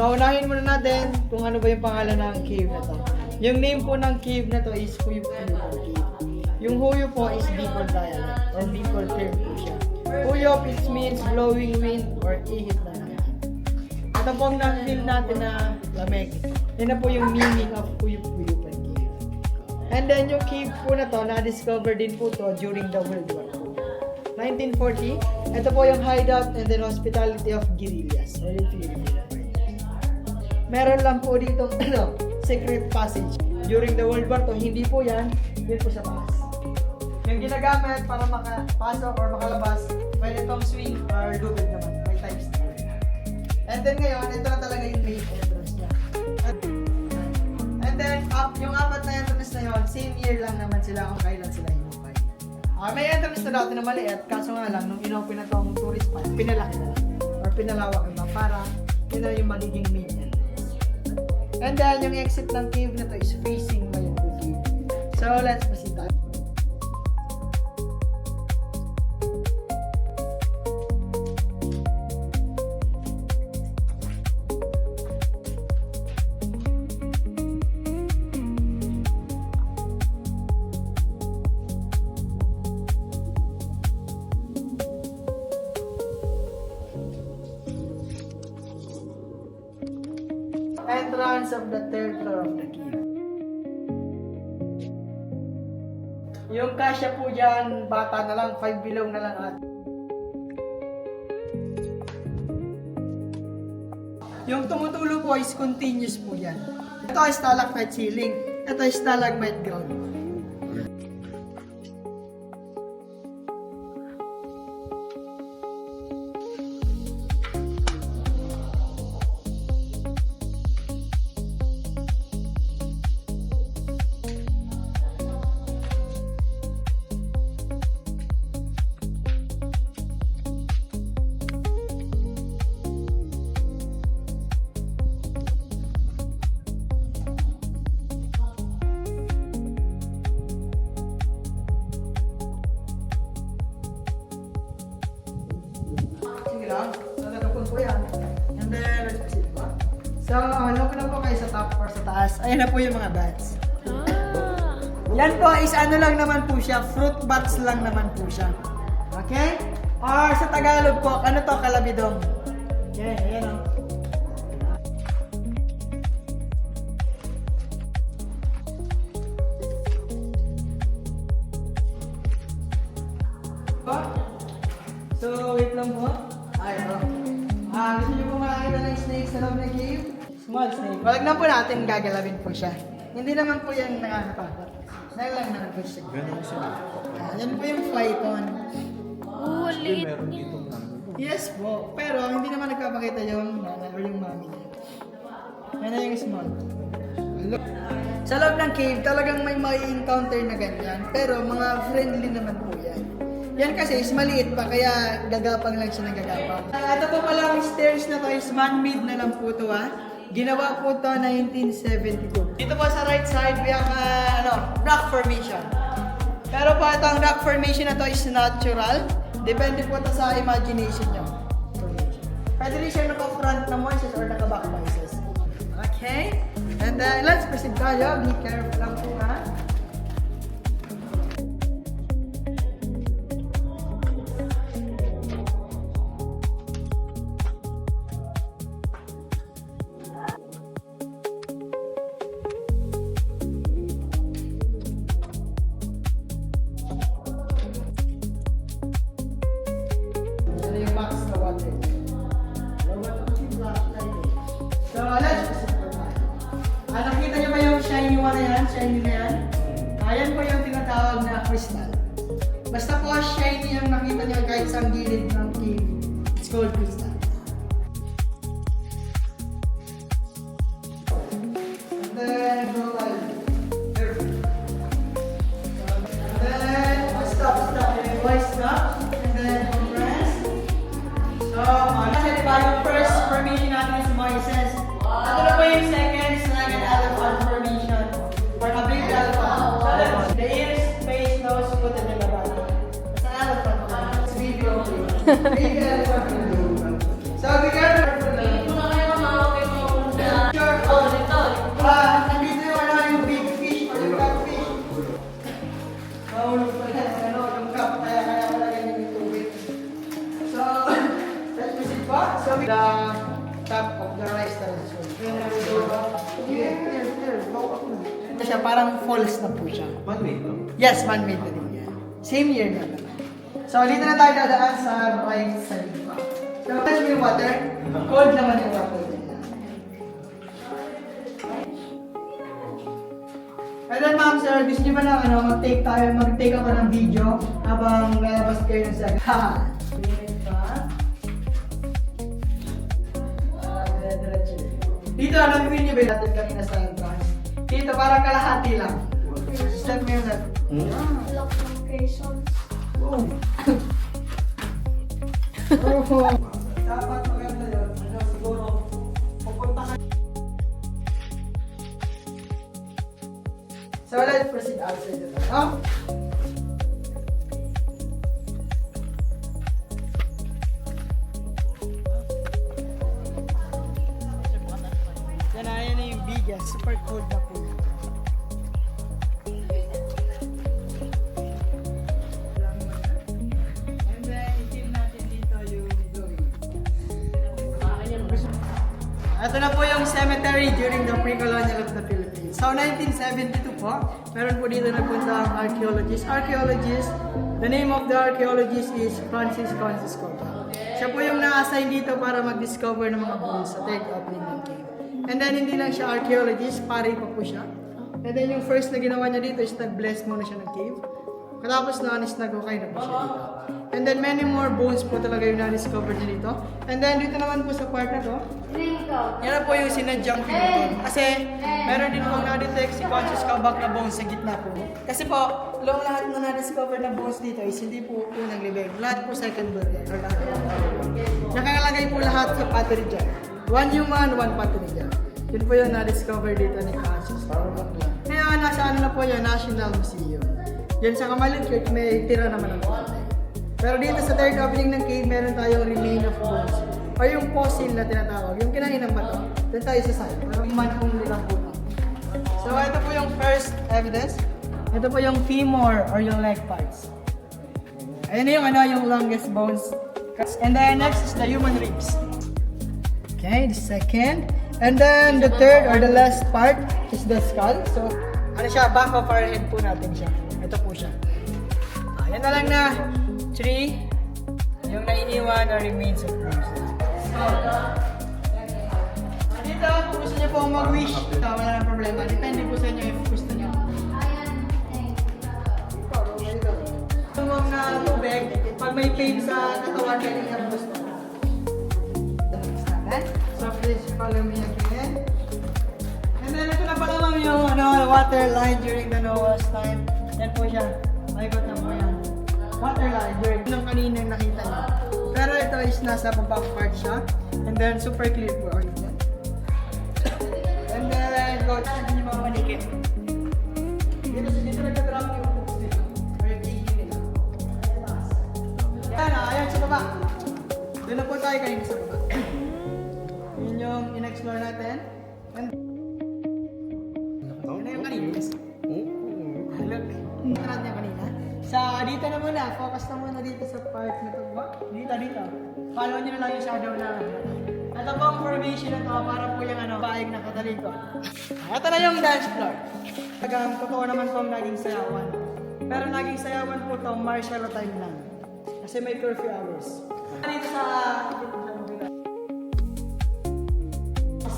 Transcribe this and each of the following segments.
So, unahin muna natin kung ano ba yung pangalan ng cave na to. Yung name po ng cave na to is Huyop Cave. Yung Huyop po is Bicol dialect or Bicol term po siya. Huyop it means blowing wind or ihip na hangin. Ito po ang na-feel natin na lamig. Yan na po yung meaning of Huyop Cave. And then yung cave po na to, na-discover din po to during the World War II. 1940, ito po yung hideout and then hospitality of guerrillas. Meron lang po dito secret passage. During the World War II, hindi po yan, yun po sa taas. Yung ginagamit para makapasok or makalabas, pwede itong swing or double naman, may times na. And then ngayon, ito na talaga yung main entrance niya. And then, yung apat na entrance na yun, same year lang naman sila kung kailan sila inopay. May entrance na dati na maliit, kaso nga lang, nung inopen na itong tourist spot, pinalaki na lang. Or pinalawak na para yun na yung magiging main entrance. And then, yung exit ng cave na to is facing Mayugbu Cave. So, let's proceed tayo. Entrance of the third floor of the cave. Yung kasya po dyan, bata na lang, 5 below na lang at. Yung tumutulo po is continuous po yan. Ito ay stalagmite ceiling, ito ay stalagmite ground. Po yan. And then, let's proceed po. So, look na po kayo sa top or sa taas. Ayan na po yung mga bats. Yan po is ano lang naman po siya, fruit bats lang naman po siya. Okay? Or sa Tagalog po, ano to, kalabidong. Okay, ayan o. So, wait lang po. Ayun. Gusto nyo po makakita ng snake sa loob ng cave? Small snake. Walag na po natin gagalawin po siya. Hindi naman po yan nakakatakot. Dahil lang naman po siya. Yan po yung python. Ulit. Yes po. Pero hindi naman nagpapakita yung nanay or yung mami niya. Yan na yung small. Sa loob ng cave, talagang may encounter na ganyan. Pero mga friendly naman po yan. Yan kasi is maliit pa, kaya gagapang lang siya ng gagapang. Ito po palang stairs na to is man-made na lang po ito ha. Ginawa po ito 1972. Dito po sa right side, we have rock formation. Pero po itong rock formation na to is natural. Depende po ito sa imagination nyo. Pwede rin siya naka-front na voices or naka-back voices. Okay? And let's proceed tayo. Be careful lang po ha. So, let's proceed po tayo. Nakita niyo ba yung shiny one na yan? Shiny na yan? Ayan po yung tinatawag na crystal. Basta po shiny yung nakita niyo kahit sa gilid ng cave. It's called crystal. And then, go tayo. Perfect. And then, stop. Why stop? And then, compress. So, nasa diba yung first formation natin sa Moises? Ito na po yung second elephant formation. Or a big elephant. So, the ears, face, nose, foot, and the body. It's an elephant. It's video. Big elephant. So, be careful. Ito na kayo mamawag kayo mga ano, yung cup, kaya wala ganyan yung tubig. So, let's proceed po. So, the top of the rice talaga. Ito siya, parang falls na po siya. Man-made to? Yes, man-made na din yan. Same year na naman. So, dito na tayo dadaan sa rice sa lipa. So, touch mo yung water. Cold naman yung water. And then, ma'am, sir, gusto niyo ba na mag-take ako ng video habang lalabas kayo ng second? Ha! Dito, alam mo niyo ba natin kanina sa entrance? Dito, parang kalahati lang. Step mo yun na. Lock locations. Oh. Oh. Dapat maganda yun. Siguro, pupunta ka. So, let's proceed outside the door. Yan na yung biggest. Super cold na po. And then, itin natin dito yung doy. Ito na po yung cemetery during the pre-colonial of the Philippines. So, 1972 po, meron po dito nagpunta ang archaeologist. The name of the archaeologist is Francis Copa. Siya po yung na-assign dito para mag-discover ng mga bones sa third opening ng cave. And then, hindi lang siya archaeologist, pare pa po siya. And then, yung first na ginawa niya dito is nag-bless muna siya ng cave. Katapos na, nag-okay na po siya dito. And then, many more bones po talaga yung na-discover niya dito. And then, dito naman po sa part na to, yan na po yung sinadyang pinuton. Kasi, meron din pong na-detect si Conscious Kabak na bones sa gitna po. Kasi po, lahat na na-discover na bones dito is hindi po unang libeg. Lahat po second burial. Or lahat. Nakalagay po lahat sa pottery dyan. One human, one pottery dyan. Yun po yung na-discover dito ni Conscious. Kaya nasa ano na po yun, National Museum. Yan sa Kamaligkirk, may tira naman ang pottery. Pero dito sa third opening ng cave, meron tayong remain of bones. O yung fossil na tinatawag, yung kinain ng bato. Doon tayo sa side. Parang manhong nilang puto. So ito po yung first evidence. Ito po yung femur or yung leg parts. Ayun na yung longest bones. And then next is the human ribs. Okay, the second. And then the third or the last part is the skull. So ano siya, back of our head po natin siya. Ito po siya. Ayan na lang na 3. Yung nainiwan na remains of bones. Dito, kung gusto niyo po mag-wish, wala nang problema. Depende po sa inyo if gusto niyo. Tumong na tubig, pag may pain sa katawan, pwede niya gusto. So please follow me again. And then ito na pala lang yung water line during the Noah's time. Yan po siya. Maikot na po yan. Water line during nung kaninang nakita niyo. Pero ito is nasa pabang part siya. And then super clear po ulit yan. And then go to yung mga manikip. Dito nagka-drop yung books nila. Or yung tigil nila. Yan na, ayan sa baba. Doon na po tayo kanina sa baba. Yun yung in-explore natin. And yun na yung kanina. Look, natrad niya kanina. So, dito na muna. Focus na muna dito sa part na ito. Dito. Follow nyo na lang yung shadow na. Ito po ang formation na to para po yung baig na katalikod. Ito na yung dance floor. Tagang totoo naman po ang naging sayawan. Pero naging sayawan po ito, martial time lang. Kasi may curfew hours. Dito sa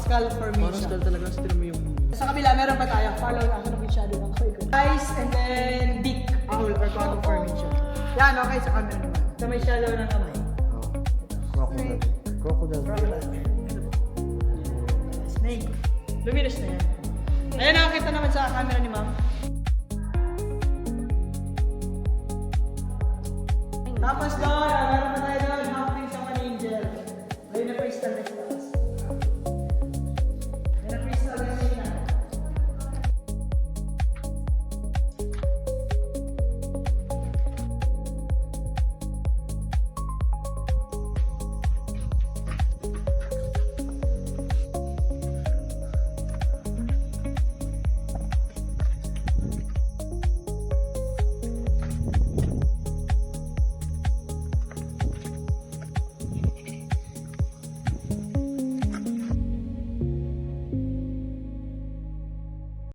skull formation. Parang skull talaga, sa mo yung... Sa kabila, meron pa tayo. Follow na yung shadow ng kahoy. Eyes and then beak, owl or cone formation. Yan, okay sa camera naman. So may shadow ng kamay. Crocodile. Snake. Luminous na yan. Ayan, nakakita naman sa camera ni ma'am. Tapos doon,